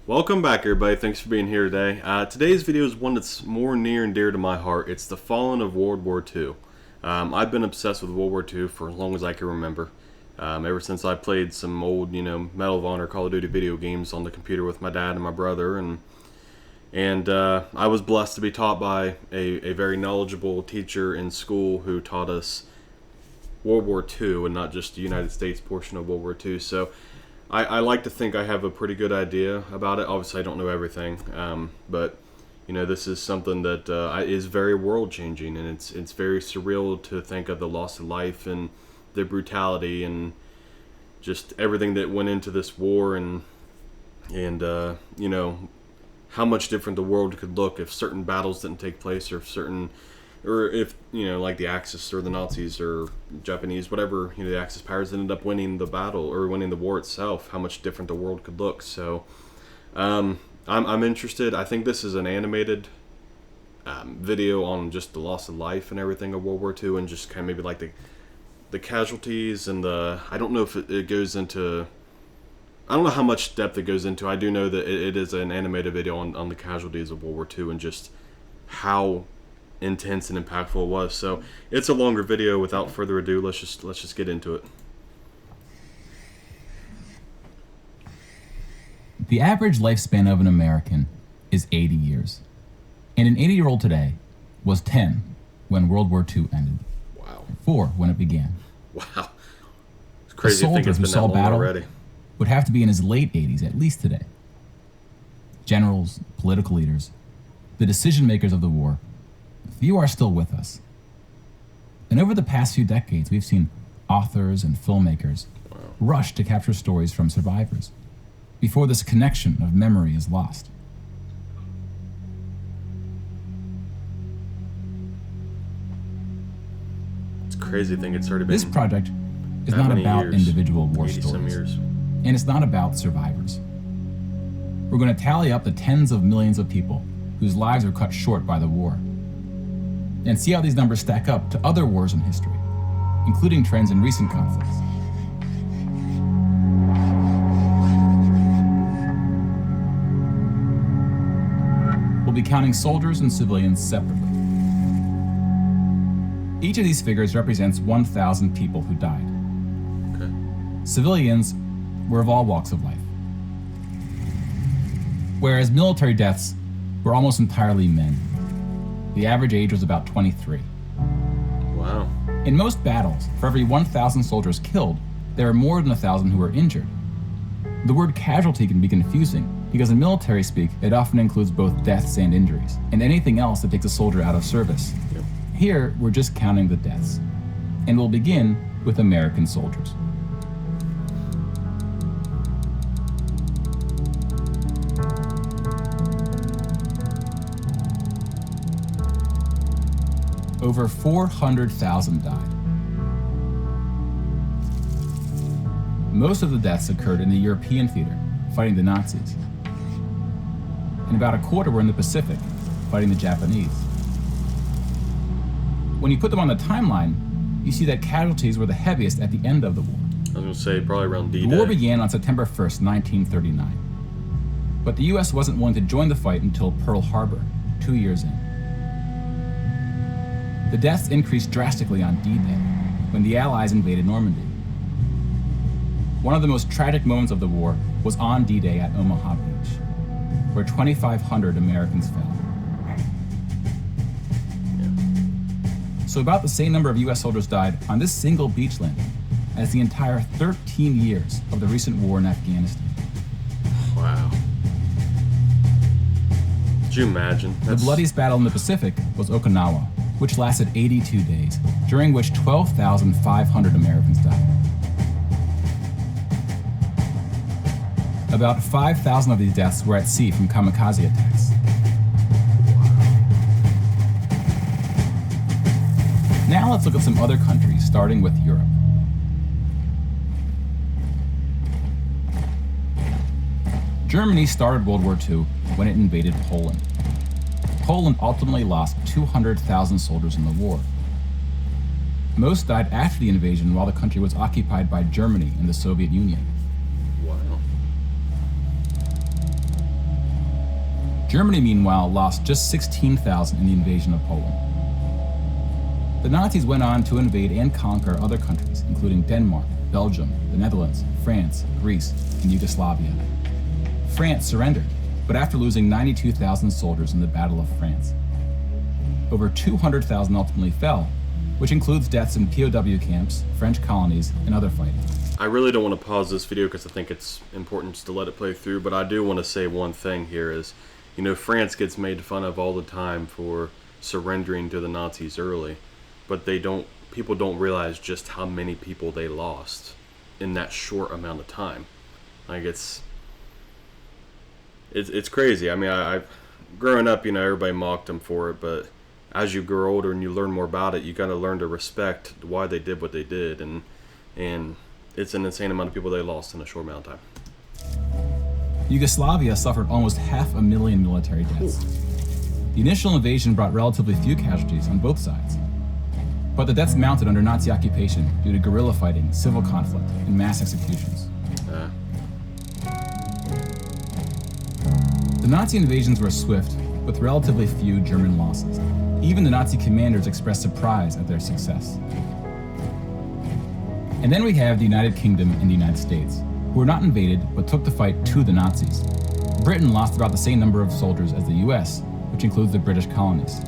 Welcome back, everybody. Thanks for being here today. Today's video is one that's more near and dear to my heart. It's the fallen of World War II. I've been obsessed with World War II for as long as I can remember. Ever since I played some old, Medal of Honor, Call of Duty video games on the computer with my dad and my brother, and I was blessed to be taught by a very knowledgeable teacher in school who taught us World War II and not just the United States portion of World War II. So I like to think I have a pretty good idea about it. Obviously, I don't know everything, but this is something that is very world-changing, and it's very surreal to think of the loss of life and the brutality and just everything that went into this war, and how much different the world could look if certain battles didn't take place, or if like the Axis or the Nazis or Japanese, whatever, the Axis powers ended up winning the battle or winning the war itself, how much different the world could look. So I'm interested. I think this is an animated video on just the loss of life and everything of World War II, and just kind of maybe like the casualties and I don't know if it goes into, I don't know how much depth it goes into. I do know that it is an animated video on the casualties of World War II and just how intense and impactful it was. So it's a longer video. Without further ado, let's just get into it. The average lifespan of an American is 80 years. And an 80-year-old today was 10 when World War II ended. Wow. 4 when it began. Wow. It's crazy to A think soldier it's who been that saw long battle already. would have to be in his late 80s at least today. Generals, political leaders, the decision makers of the war, few are still with us. And over the past few decades, we've seen authors and filmmakers rush to capture stories from survivors before this connection of memory is lost. It's crazy to think it's already been This project is that not many about years. individual war 80 some stories, years. and it's not about survivors. We're going to tally up the tens of millions of people whose lives were cut short by the war, and see how these numbers stack up to other wars in history, including trends in recent conflicts. We'll be counting soldiers and civilians separately. Each of these figures represents 1,000 people who died. Okay. Civilians were of all walks of life, whereas military deaths were almost entirely men. The average age was about 23. Wow. In most battles, for every 1,000 soldiers killed, there are more than 1,000 who are injured. The word casualty can be confusing because in military speak, it often includes both deaths and injuries, and anything else that takes a soldier out of service. Yep. Here, we're just counting the deaths. And we'll begin with American soldiers. Over 400,000 died. Most of the deaths occurred in the European theater, fighting the Nazis. And about a quarter were in the Pacific, fighting the Japanese. When you put them on the timeline, you see that casualties were the heaviest at the end of the war. I was going to say probably around D-Day. The war began on September 1st, 1939. But the US wasn't willing to join the fight until Pearl Harbor, 2 years in. The deaths increased drastically on D-Day, when the Allies invaded Normandy. One of the most tragic moments of the war was on D-Day at Omaha Beach, where 2,500 Americans fell. So about the same number of US soldiers died on this single beach landing as the entire 13 years of the recent war in Afghanistan. Wow. Could you imagine? The bloodiest battle in the Pacific was Okinawa, which lasted 82 days, during which 12,500 Americans died. About 5,000 of these deaths were at sea from kamikaze attacks. Now let's look at some other countries, starting with Europe. Germany started World War II when it invaded Poland. Poland ultimately lost 200,000 soldiers in the war. Most died after the invasion while the country was occupied by Germany and the Soviet Union. Wow. Germany, meanwhile, lost just 16,000 in the invasion of Poland. The Nazis went on to invade and conquer other countries, including Denmark, Belgium, the Netherlands, France, Greece, and Yugoslavia. France surrendered, but after losing 92,000 soldiers in the Battle of France. Over 200,000 ultimately fell, which includes deaths in POW camps, French colonies, and other fighting. I really don't want to pause this video because I think it's important just to let it play through, but I do want to say one thing here is, you know, France gets made fun of all the time for surrendering to the Nazis early, but people don't realize just how many people they lost in that short amount of time. Like, it's crazy. I mean, I've growing up, you know, everybody mocked them for it, but as you grow older and you learn more about it, you got to learn to respect why they did what they did, and it's an insane amount of people they lost in a short amount of time. Yugoslavia suffered almost 500,000 military deaths. The initial invasion brought relatively few casualties on both sides, but the deaths mounted under Nazi occupation due to guerrilla fighting, civil conflict, and mass executions. The Nazi invasions were swift, with relatively few German losses. Even the Nazi commanders expressed surprise at their success. And then we have the United Kingdom and the United States, who were not invaded but took the fight to the Nazis. Britain lost about the same number of soldiers as the US, which includes the British colonies.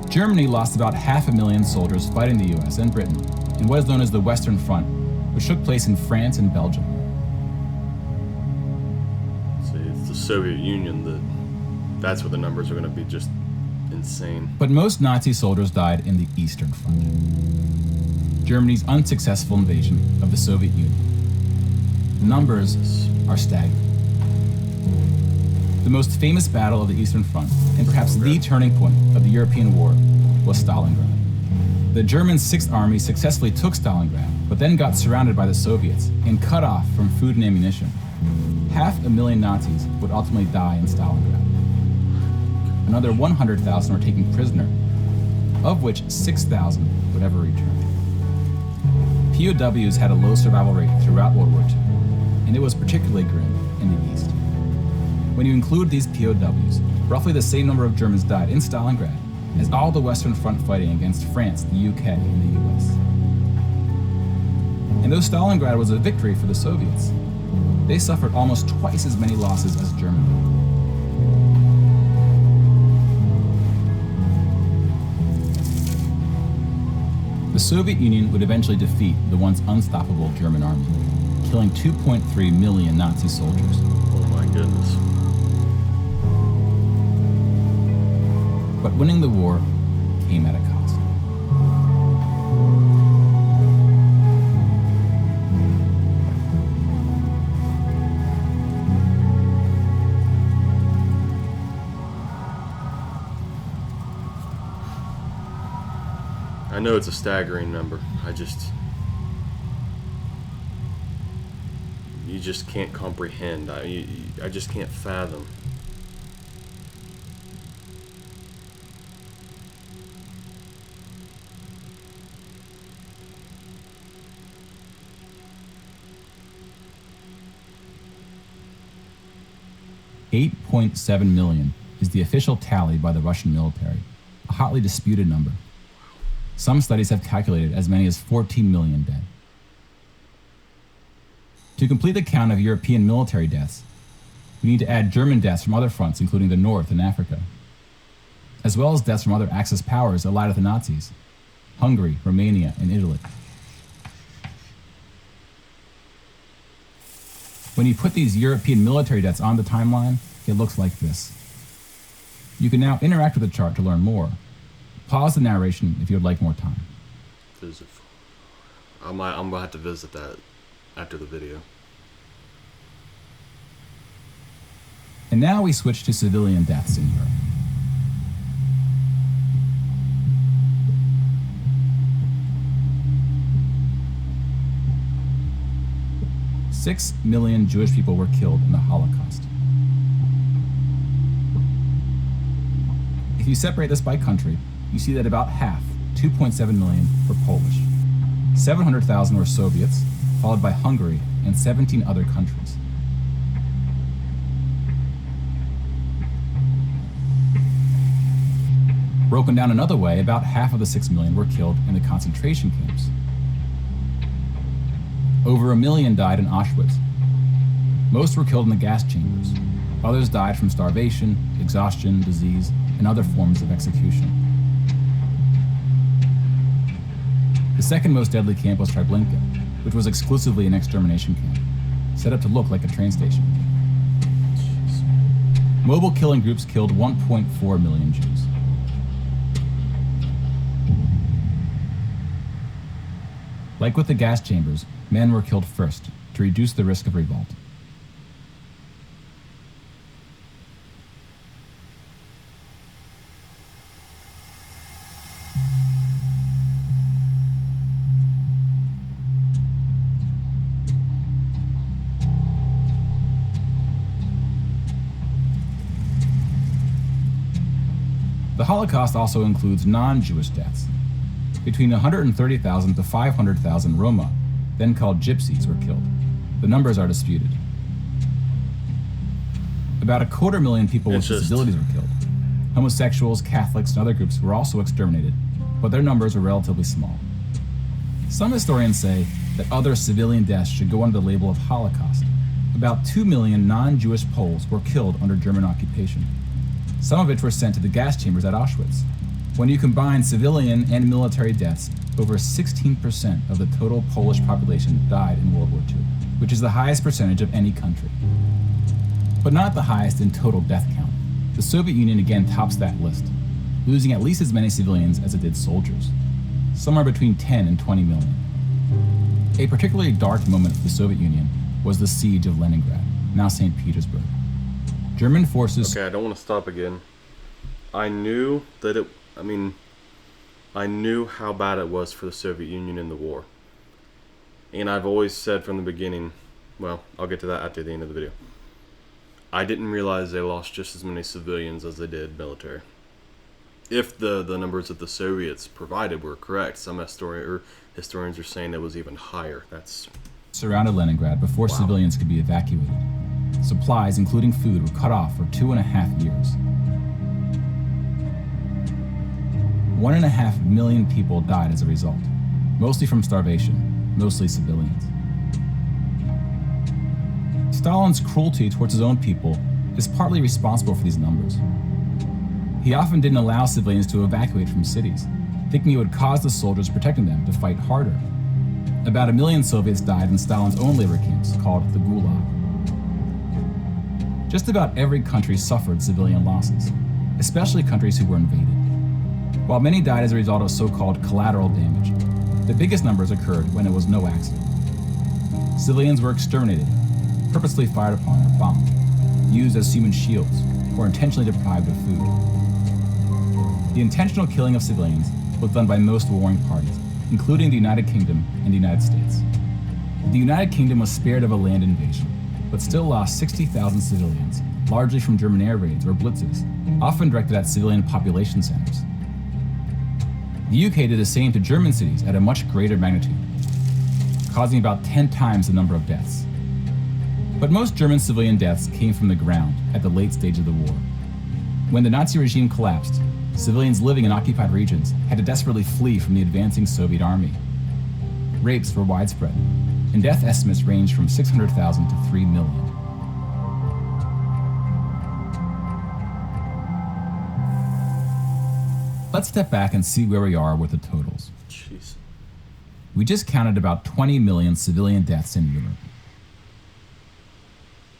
Germany lost about 500,000 soldiers fighting the US and Britain in what is known as the Western Front, which took place in France and Belgium. See, it's the Soviet Union that's where the numbers are going to be just insane. But most Nazi soldiers died in the Eastern Front, Germany's unsuccessful invasion of the Soviet Union. The numbers are staggering. The most famous battle of the Eastern Front, and perhaps the turning point of the European war, was Stalingrad. The German 6th Army successfully took Stalingrad, but then got surrounded by the Soviets and cut off from food and ammunition. 500,000 Nazis would ultimately die in Stalingrad. Another 100,000 were taken prisoner, of which 6,000 would ever return. POWs had a low survival rate throughout World War II, and it was particularly grim in the East. When you include these POWs, roughly the same number of Germans died in Stalingrad as all the Western Front fighting against France, the UK, and the US. And though Stalingrad was a victory for the Soviets, they suffered almost twice as many losses as Germany. The Soviet Union would eventually defeat the once unstoppable German army, killing 2.3 million Nazi soldiers. Oh my goodness. But winning the war came at a cost. I know it's a staggering number. You just can't comprehend. I just can't fathom. $8.7 million is the official tally by the Russian military, a hotly disputed number. Some studies have calculated as many as 14 million dead. To complete the count of European military deaths, we need to add German deaths from other fronts, including the North and Africa, as well as deaths from other Axis powers allied with the Nazis, Hungary, Romania, and Italy. When you put these European military deaths on the timeline, it looks like this. You can now interact with the chart to learn more. Pause the narration if you would like more time. I'm gonna have to visit that after the video. And now we switch to civilian deaths in Europe. Six million Jewish people were killed in the Holocaust. If you separate this by country, you see that about half, 2.7 million, were Polish. 700,000 were Soviets, followed by Hungary and 17 other countries. Broken down another way, about half of the 6 million were killed in the concentration camps. Over 1 million died in Auschwitz. Most were killed in the gas chambers. Others died from starvation, exhaustion, disease, and other forms of execution. The second most deadly camp was Treblinka, which was exclusively an extermination camp, set up to look like a train station. Mobile killing groups killed 1.4 million Jews. Like with the gas chambers, men were killed first to reduce the risk of revolt. The Holocaust also includes non-Jewish deaths. Between 130,000 to 500,000 Roma, then called Gypsies, were killed. The numbers are disputed. About 250,000 people with disabilities were killed. Homosexuals, Catholics, and other groups were also exterminated, but their numbers were relatively small. Some historians say that other civilian deaths should go under the label of Holocaust. About 2 million non-Jewish Poles were killed under German occupation, some of which were sent to the gas chambers at Auschwitz. When you combine civilian and military deaths, over 16% of the total Polish population died in World War II, which is the highest percentage of any country. But not the highest in total death count. The Soviet Union again tops that list, losing at least as many civilians as it did soldiers, somewhere between 10 and 20 million. A particularly dark moment for the Soviet Union was the siege of Leningrad, now St. Petersburg. German forces... Okay, I don't want to stop again. I knew how bad it was for the Soviet Union in the war. And I've always said from the beginning, well, I'll get to that at the end of the video. I didn't realize they lost just as many civilians as they did military. If the numbers that the Soviets provided were correct, some historians are saying it was even higher. That's surrounded Leningrad before civilians could be evacuated. Supplies, including food, were cut off for 2.5 years. 1.5 million people died as a result, mostly from starvation, mostly civilians. Stalin's cruelty towards his own people is partly responsible for these numbers. He often didn't allow civilians to evacuate from cities, thinking it would cause the soldiers protecting them to fight harder. About 1 million Soviets died in Stalin's own labor camps, called the Gulag. Just about every country suffered civilian losses, especially countries who were invaded. While many died as a result of so-called collateral damage, the biggest numbers occurred when it was no accident. Civilians were exterminated, purposely fired upon or bombed, used as human shields, or intentionally deprived of food. The intentional killing of civilians was done by most warring parties, including the United Kingdom and the United States. The United Kingdom was spared of a land invasion, but still lost 60,000 civilians, largely from German air raids or blitzes, often directed at civilian population centers. The UK did the same to German cities at a much greater magnitude, causing about 10 times the number of deaths. But most German civilian deaths came from the ground at the late stage of the war. When the Nazi regime collapsed, civilians living in occupied regions had to desperately flee from the advancing Soviet army. Rapes were widespread, and death estimates ranged from 600,000 to 3 million. Let's step back and see where we are with the totals. Jeez. We just counted about 20 million civilian deaths in Europe.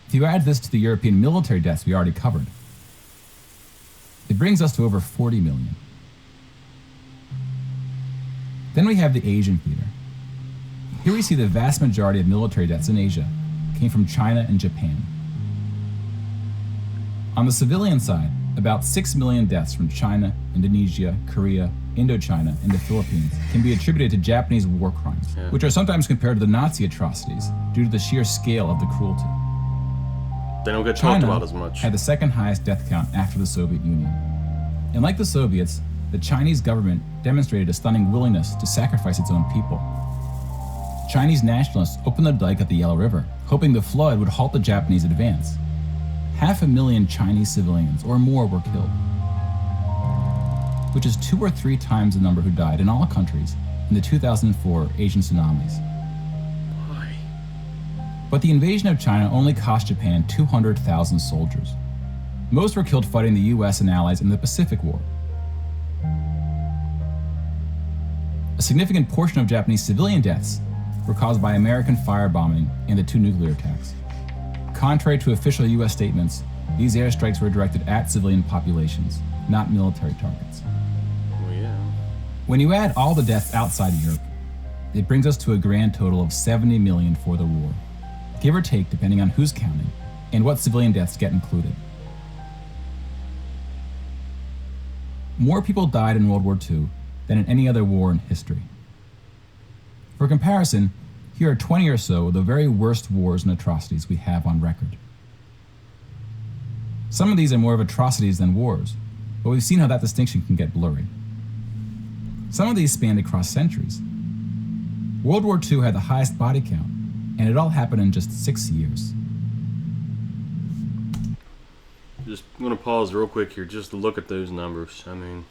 If you add this to the European military deaths we already covered, it brings us to over 40 million. Then we have the Asian theater. Here we see the vast majority of military deaths in Asia came from China and Japan. On the civilian side, about 6 million deaths from China, Indonesia, Korea, Indochina, and the Philippines can be attributed to Japanese war crimes, which are sometimes compared to the Nazi atrocities due to the sheer scale of the cruelty. They don't get talked about as much. China had the second highest death count after the Soviet Union. And like the Soviets, the Chinese government demonstrated a stunning willingness to sacrifice its own people. Chinese nationalists opened the dike at the Yellow River, hoping the flood would halt the Japanese advance. 500,000 Chinese civilians or more were killed. 1 which is 2 or 3 times the number who died in all countries in the 2004 Asian tsunamis. Why? But the invasion of China only cost Japan 200,000 soldiers. Most were killed fighting the US and allies in the Pacific War. A significant portion of Japanese civilian deaths were caused by American firebombing and the 2 nuclear attacks. Contrary to official US statements, these airstrikes were directed at civilian populations, not military targets. Well, yeah. When you add all the deaths outside Europe, it brings us to a grand total of 70 million for the war, give or take depending on who's counting and what civilian deaths get included. More people died in World War II than in any other war in history. For comparison, here are 20 or so of the very worst wars and atrocities we have on record. Some of these are more of atrocities than wars, but we've seen how that distinction can get blurry. Some of these spanned across centuries. World War II had the highest body count, and it all happened in just 6 years. Just going to pause real quick here just to look at those numbers. I mean,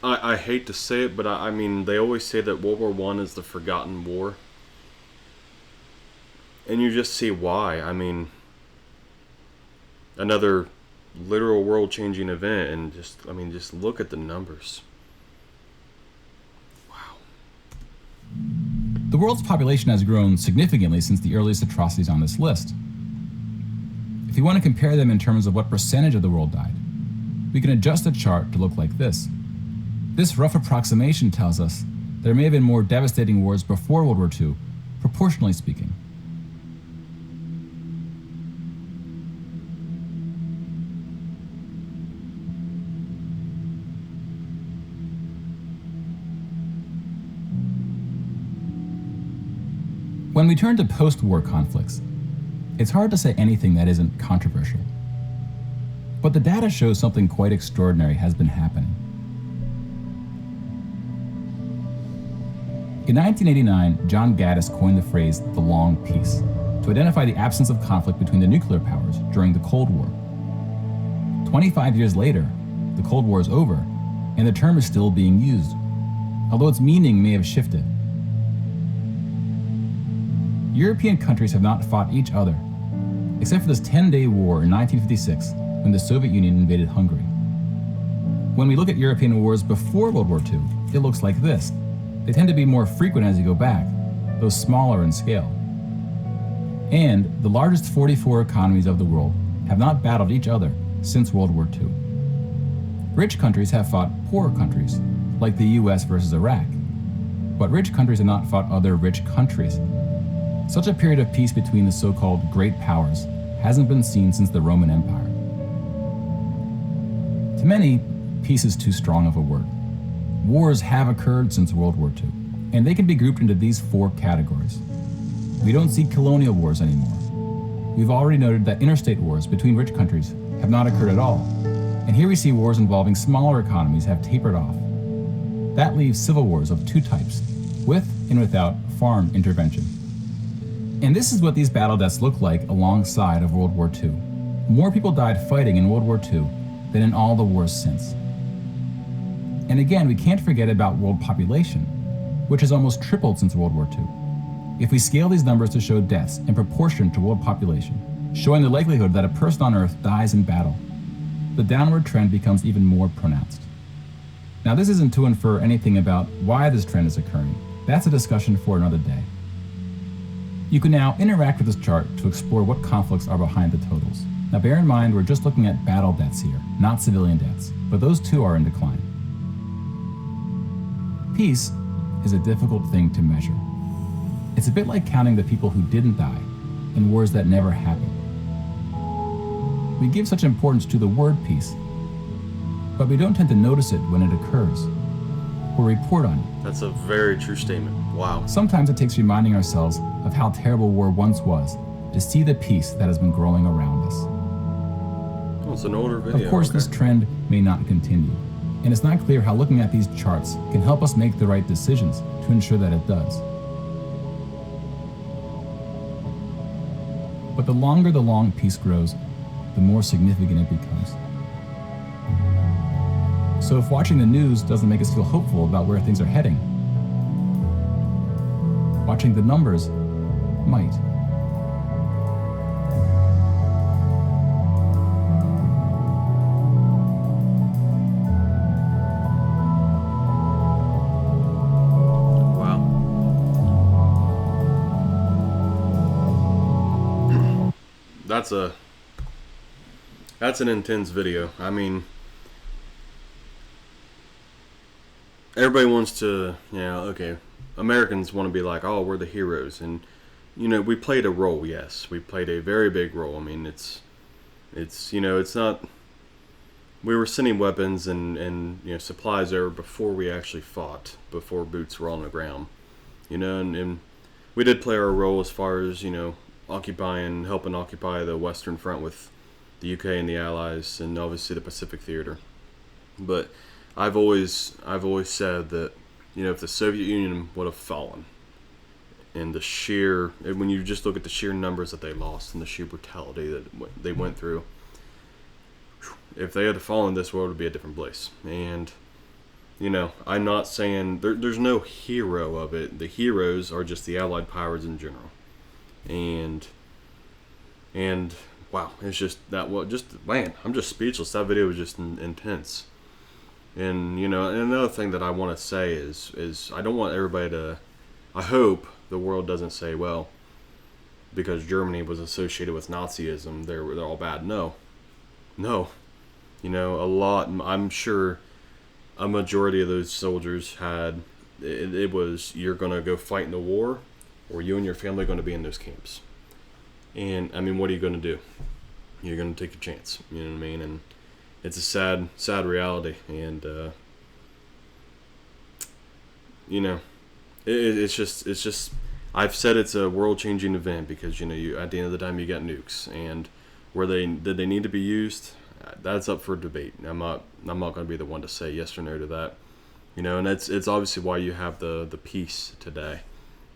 I hate to say it, but I mean, they always say that World War I is the forgotten war. And you just see why. I mean, another literal world-changing event, and just look at the numbers. Wow. The world's population has grown significantly since the earliest atrocities on this list. If you want to compare them in terms of what percentage of the world died, we can adjust the chart to look like this. This rough approximation tells us there may have been more devastating wars before World War II, proportionally speaking. When we turn to post-war conflicts, it's hard to say anything that isn't controversial. But the data shows something quite extraordinary has been happening. In 1989, John Gaddis coined the phrase the long peace to identify the absence of conflict between the nuclear powers during the Cold War. 25 years later, the Cold War is over, and the term is still being used, although its meaning may have shifted. European countries have not fought each other, except for this 10-day war in 1956 when the Soviet Union invaded Hungary. When we look at European wars before World War II, it looks like this. They tend to be more frequent as you go back, though smaller in scale. And the largest 44 economies of the world have not battled each other since World War II. Rich countries have fought poorer countries, like the US versus Iraq, but rich countries have not fought other rich countries. Such a period of peace between the so-called great powers hasn't been seen since the Roman Empire. To many, peace is too strong of a word. Wars have occurred since World War II, and they can be grouped into these 4 categories. We don't see colonial wars anymore. We've already noted that interstate wars between rich countries have not occurred at all, and here we see wars involving smaller economies have tapered off. That leaves civil wars of 2 types, with and without foreign intervention. And this is what these battle deaths look like alongside of World War II. More people died fighting in World War II than in all the wars since. And again, we can't forget about world population, which has almost tripled since World War II. If we scale these numbers to show deaths in proportion to world population, showing the likelihood that a person on Earth dies in battle, the downward trend becomes even more pronounced. Now, this isn't to infer anything about why this trend is occurring. That's a discussion for another day. You can now interact with this chart to explore what conflicts are behind the totals. Now, bear in mind, we're just looking at battle deaths here, not civilian deaths, but those too are in decline. Peace is a difficult thing to measure. It's a bit like counting the people who didn't die in wars that never happened. We give such importance to the word peace, but we don't tend to notice it when it occurs or report on it. That's a very true statement. Wow. Sometimes it takes reminding ourselves of how terrible war once was to see the peace that has been growing around us. Oh, it's an older video. Of course, okay. This trend may not continue, and it's not clear how looking at these charts can help us make the right decisions to ensure that it does. But the longer the long peace grows, the more significant it becomes. So if watching the news doesn't make us feel hopeful about where things are heading, watching the numbers might. That's an intense video. I mean, everybody wants to, okay, Americans want to be like, oh, we're the heroes, and we played a role. Yes, we played a very big role. I mean, it's not. We were sending weapons and supplies over before we actually fought, before boots were on the ground, and we did play our role as far as helping occupy the Western Front with the UK and the Allies, and obviously the Pacific Theater. But I've always said that if the Soviet Union would have fallen, and when you just look at the sheer numbers that they lost and the sheer brutality that they went through, if they had fallen, this world would be a different place. And I'm not saying there's no hero of it. The heroes are just the Allied powers in general. And wow, it's just man, I'm just speechless. That video was just intense. And and another thing that I want to say is I don't want everybody to. I hope the world doesn't say, well, because Germany was associated with Nazism, they're all bad. No. A lot. I'm sure a majority of those soldiers had. It was, you're gonna go fight in the war, or you and your family are going to be in those camps. And I mean, what are you going to do? You're going to take your chance. You know what I mean? And it's a sad reality. And it's just. I've said it's a world-changing event because you at the end of the time you got nukes, and did they need to be used? That's up for debate. I'm not going to be the one to say yes or no to that. And it's obviously why you have the peace today,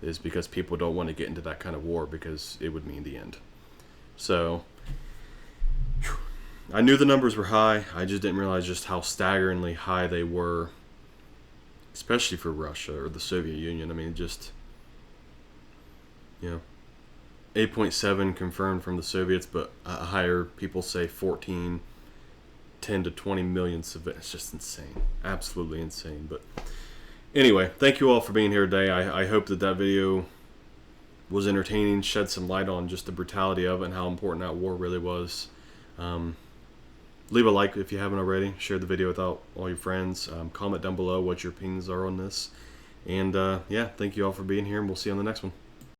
is because people don't want to get into that kind of war because it would mean the end. So I knew the numbers were high. I just didn't realize just how staggeringly high they were, especially for Russia or the Soviet Union. I mean, just 8.7 confirmed from the Soviets, but higher. People say 10 to 20 million civilians. It's just insane, absolutely insane. But anyway, thank you all for being here today. I hope that video was entertaining, shed some light on just the brutality of it and how important that war really was. Leave a like if you haven't already. Share the video with all your friends. Comment down below what your opinions are on this. And yeah, thank you all for being here, and we'll see you on the next one.